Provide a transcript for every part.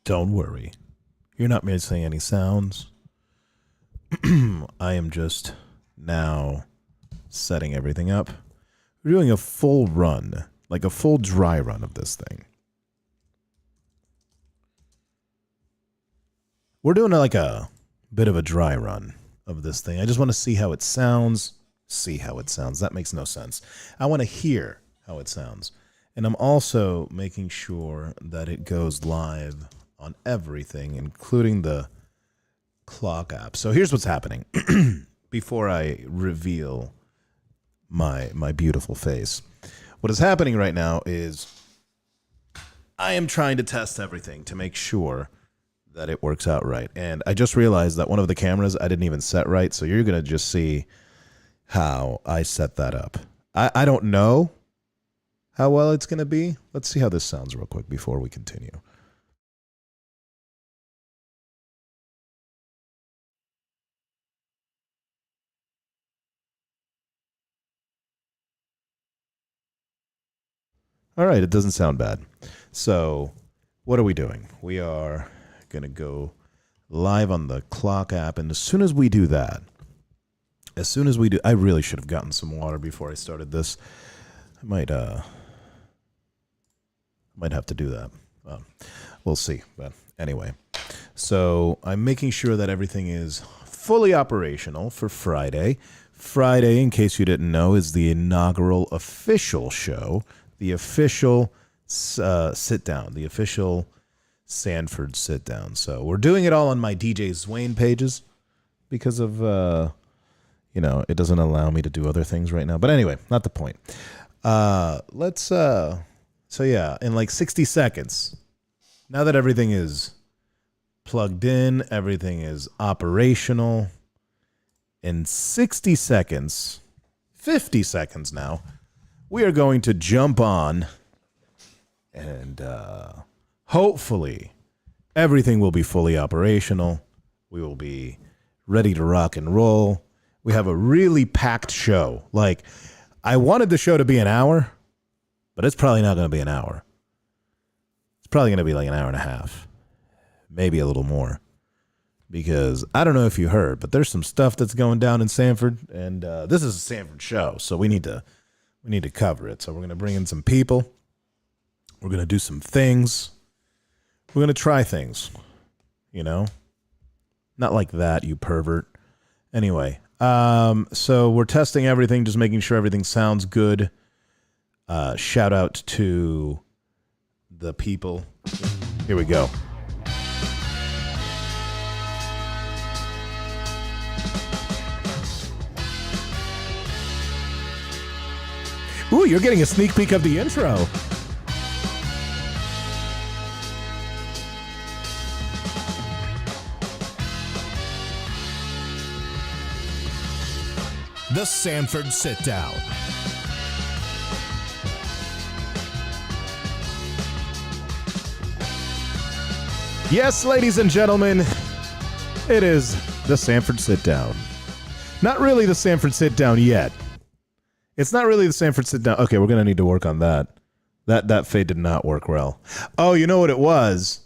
Don't worry. You're not missing any sounds. I am just now setting everything up. We're doing a full run, like a full dry run of this thing. We're doing like a bit of a dry run of this thing. I just want to see how it sounds. See how it sounds. That makes no sense. I want to hear how it sounds. And I'm also making sure that it goes live on everything, including the clock app. So here's what's happening before I reveal my beautiful face. What is happening right now is I am trying to test everything to make sure that it works out right. And I just realized that one of the cameras I didn't even set right, so you're going to just see how I set that up. I don't know how well it's going to be. Let's see how this sounds real quick before we continue. All right, it doesn't sound bad. So what are we doing? We are going to go live on the clock app, and as soon as we do that, I really should have gotten some water before I started this. I might have to do that. We'll see. But anyway, so I'm making sure that everything is fully operational for Friday. Friday, in case you didn't know, is the inaugural official show, the official sit-down, the official Sanford Sitdown. So we're doing it all on my DJ Zwain pages because of, it doesn't allow me to do other things right now. But anyway, not the point. So yeah, in like 60 seconds, now that everything is plugged in, everything is operational, in 60 seconds, 50 seconds now, we are going to jump on and hopefully everything will be fully operational. We will be ready to rock and roll. We have a really packed show. Like, I wanted the show to be an hour, but it's probably not going to be an hour. It's probably going to be like an hour and a half, maybe a little more. Because I don't know if you heard, but there's some stuff that's going down in Sanford, and this is a Sanford show, so we need to cover it. So we're going to bring in some people. We're going to do some things. We're going to try things, Not like that, you pervert. Anyway, so we're testing everything, just making sure everything sounds good. Shout out to the people. Here we go. Ooh, you're getting a sneak peek of the intro. The Sanford Sitdown. Yes, ladies and gentlemen, it is the Sanford Sitdown. Not really the Sanford Sitdown yet. It's not really the Sanford Sitdown. Okay, we're going to need to work on that. That fade did not work well. Oh, you know what it was?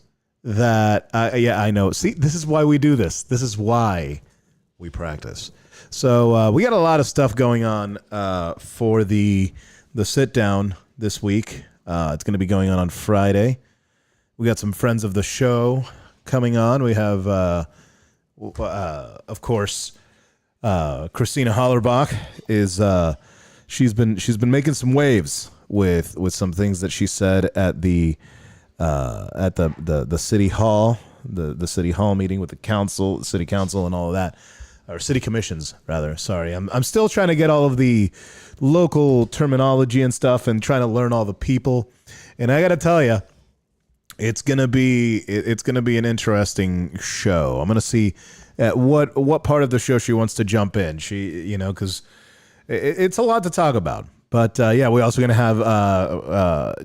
I know. See, this is why we do this. This is why we practice. So we got a lot of stuff going on for the sit-down this week. It's going to be going on Friday. We got some friends of the show coming on. We have, of course, Christina Hollerbach is... She's been making some waves with some things that she said at the city hall, the city hall meeting with the city council and all of that, or city commissions rather. Sorry, I'm still trying to get all of the local terminology and stuff and trying to learn all the people. And I got to tell you, it's gonna be an interesting show. I'm gonna see at what part of the show she wants to jump in. Because it's a lot to talk about. But we're also going to have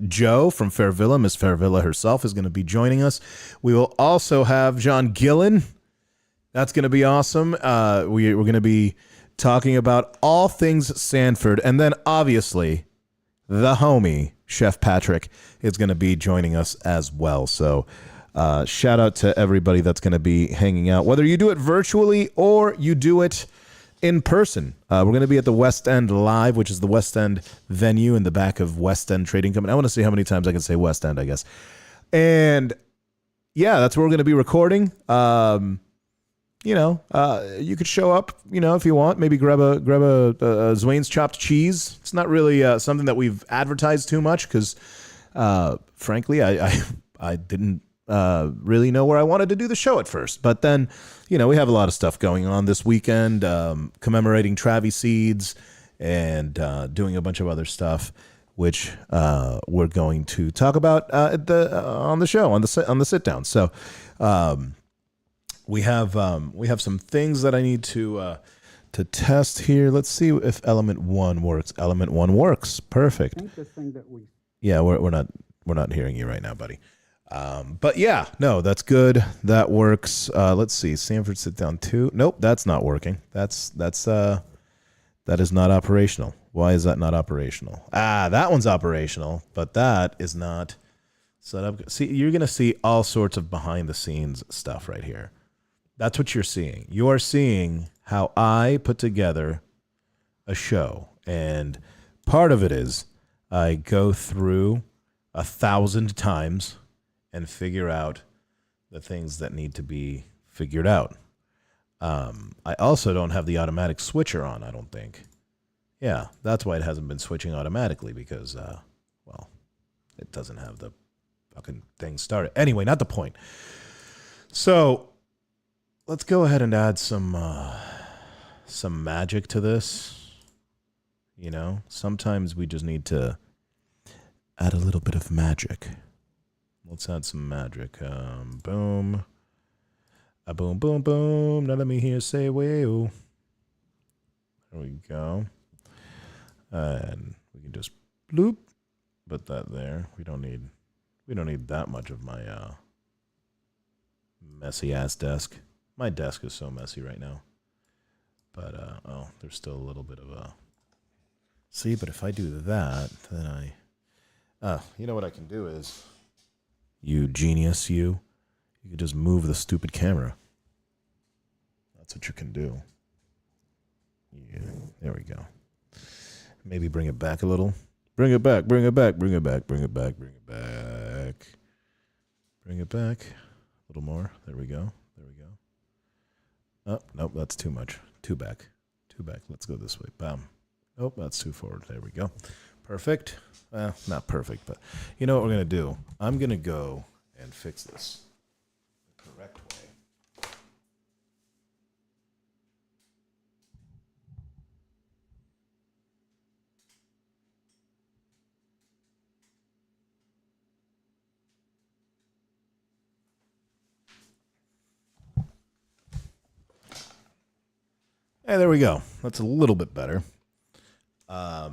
Joe from Fairvilla. Miss Fairvilla herself is going to be joining us. We will also have John Gillen. That's going to be awesome. We're going to be talking about all things Sanford. And then, obviously, the homie, Chef Patrick, is going to be joining us as well. So Shout out to everybody that's going to be hanging out, whether you do it virtually or you do it in person. We're going to be at the West End Live, which is the West End venue in the back of West End Trading Company. I want to see how many times I can say West End, I guess. And yeah, that's where we're going to be recording. You could show up, if you want, maybe grab a Zwane's chopped cheese. It's not really something that we've advertised too much because, frankly, I didn't really know where I wanted to do the show at first. But then, we have a lot of stuff going on this weekend, commemorating Travi Seeds and doing a bunch of other stuff, which we're going to talk about on the show, on the sit down. So we have some things that I need to test here. Let's see if Element 1 works. Element 1 works. Perfect. I think this thing that we... Yeah, we're not hearing you right now, buddy. But yeah, no, that's good. That works. Let's see. Sanford Sitdown 2. Nope, that's not working. That is not operational. Why is that not operational? That one's operational, but that is not set up. See, you're going to see all sorts of behind the scenes stuff right here. That's what you're seeing. You are seeing how I put together a show. And part of it is I go through 1,000 times and figure out the things that need to be figured out. I also don't have the automatic switcher on, I don't think. Yeah, that's why it hasn't been switching automatically because, it doesn't have the fucking thing started. Anyway, not the point. So let's go ahead and add some magic to this. Sometimes we just need to add a little bit of magic. Let's add some magic. Boom. A boom, boom, boom. Now let me hear say woo. There we go. And we can just bloop. Put that there. We don't need that much of my messy ass desk. My desk is so messy right now. But there's still a little bit of a... See, but if I do that, then you know what I can do is... You genius, you can just move the stupid camera. That's what you can do. Yeah, there we go. Maybe bring it back a little. Bring it back, bring it back, bring it back, bring it back, bring it back. Bring it back. A little more. There we go. There we go. Oh, nope, that's too much. Too back. Too back. Let's go this way. Bam. Nope, that's too forward. There we go. Perfect. Well, not perfect, but you know what we're going to do? I'm going to go and fix this the correct way. Hey, there we go. That's a little bit better.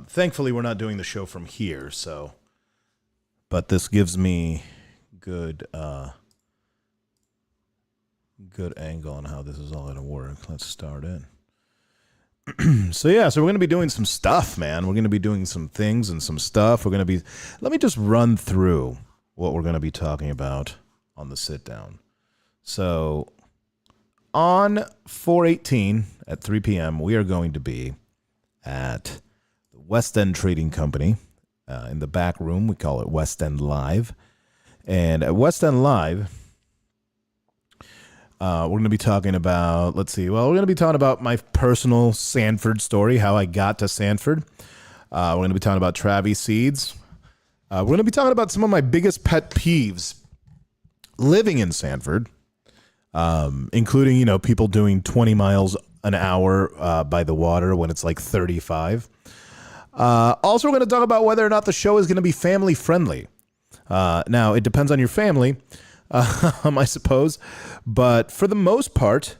Thankfully, we're not doing the show from here, but this gives me good angle on how this is all going to work. Let's start in. So we're going to be doing some stuff, man. We're going to be doing some things and some stuff. Let me just run through what we're going to be talking about on the sit down. So on 4/18 at 3 p.m., we are going to be at West End Trading Company in the back room. We call it West End Live. And at West End Live, we're going to be talking about, we're going to be talking about my personal Sanford story, how I got to Sanford. We're going to be talking about Travi Seeds. We're going to be talking about some of my biggest pet peeves living in Sanford, including, people doing 20 miles an hour by the water when it's like 35. Also, we're going to talk about whether or not the show is going to be family friendly. Now, it depends on your family, I suppose, but for the most part,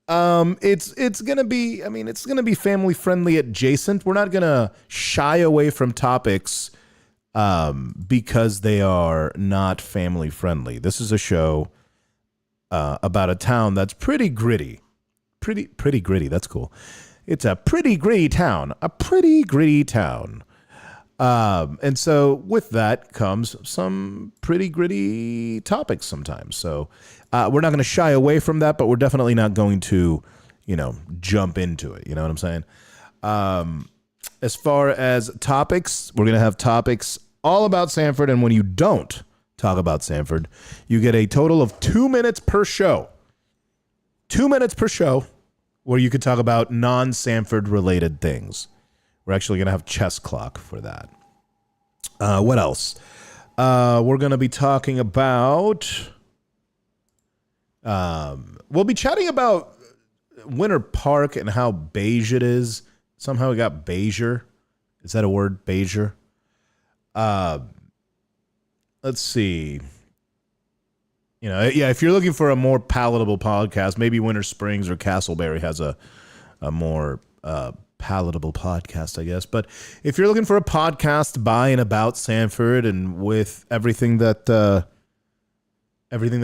it's going to be, it's going to be family friendly adjacent. We're not going to shy away from topics because they are not family friendly. This is a show about a town that's pretty gritty. Pretty gritty. That's cool. It's a pretty gritty town. And so with that comes some pretty gritty topics sometimes. So we're not going to shy away from that, but we're definitely not going to, jump into it. You know what I'm saying? As far as topics, we're going to have topics all about Sanford. And when you don't talk about Sanford, you get a total of 2 minutes per show. 2 minutes per show where you could talk about non-Sanford related things. We're actually going to have chess clock for that. What else? We're going to be talking about... we'll be chatting about Winter Park and how beige it is. Somehow we got beiger. Is that a word? Beiger? Let's see. If you're looking for a more palatable podcast, maybe Winter Springs or Castleberry has a more... palatable podcast, I guess. But if you're looking for a podcast by and about Sanford and with everything that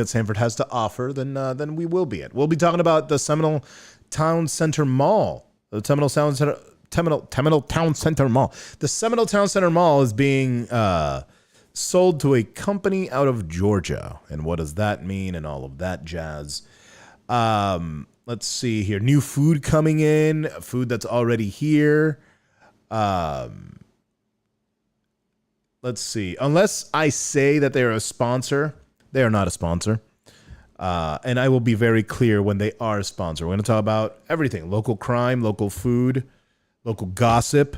Sanford has to offer, then we will be it. We'll be talking about the Seminole Town Center Mall. The Seminole Town Center Mall. The Seminole Town Center Mall is being sold to a company out of Georgia. And what does that mean and all of that jazz? Let's see here. New food coming in, food that's already here. Let's see. Unless I say that they're a sponsor, they are not a sponsor. And I will be very clear when they are a sponsor. We're going to talk about everything. Local crime, local food, local gossip.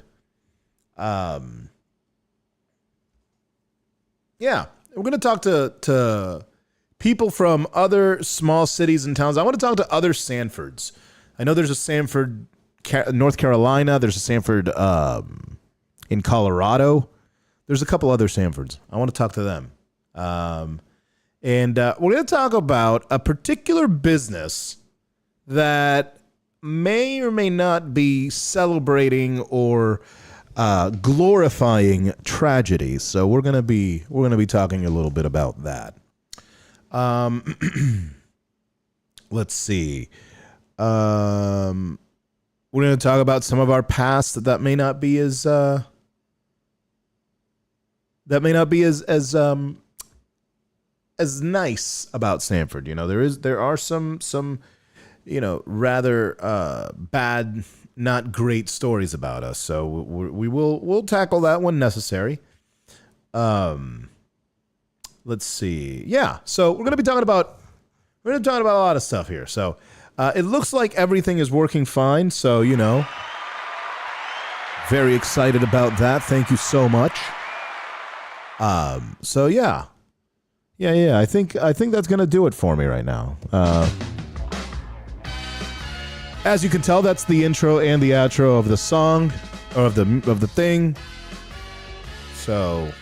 Yeah. We're going to talk to people from other small cities and towns. I want to talk to other Sanfords. I know there's a Sanford, North Carolina. There's a Sanford in Colorado. There's a couple other Sanfords. I want to talk to them. And we're going to talk about a particular business that may or may not be celebrating or glorifying tragedy. So we're going to be talking a little bit about that. Let's see. We're going to talk about some of our past that may not be as nice about Sanford. There are some rather bad, not great stories about us. So we'll tackle that when necessary. Let's see. Yeah. So we're going to be talking about a lot of stuff here. So it looks like everything is working fine. So, very excited about that. Thank you so much. So yeah. I think that's going to do it for me right now. As you can tell, that's the intro and the outro of the song or of the thing. So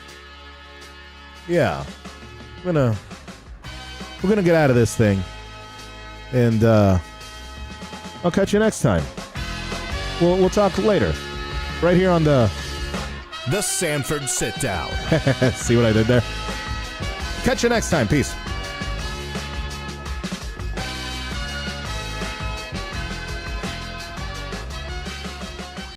yeah. We're gonna get out of this thing, and I'll catch you next time. We'll talk later, right here on the Sanford Sitdown. See what I did there? Catch you next time. Peace.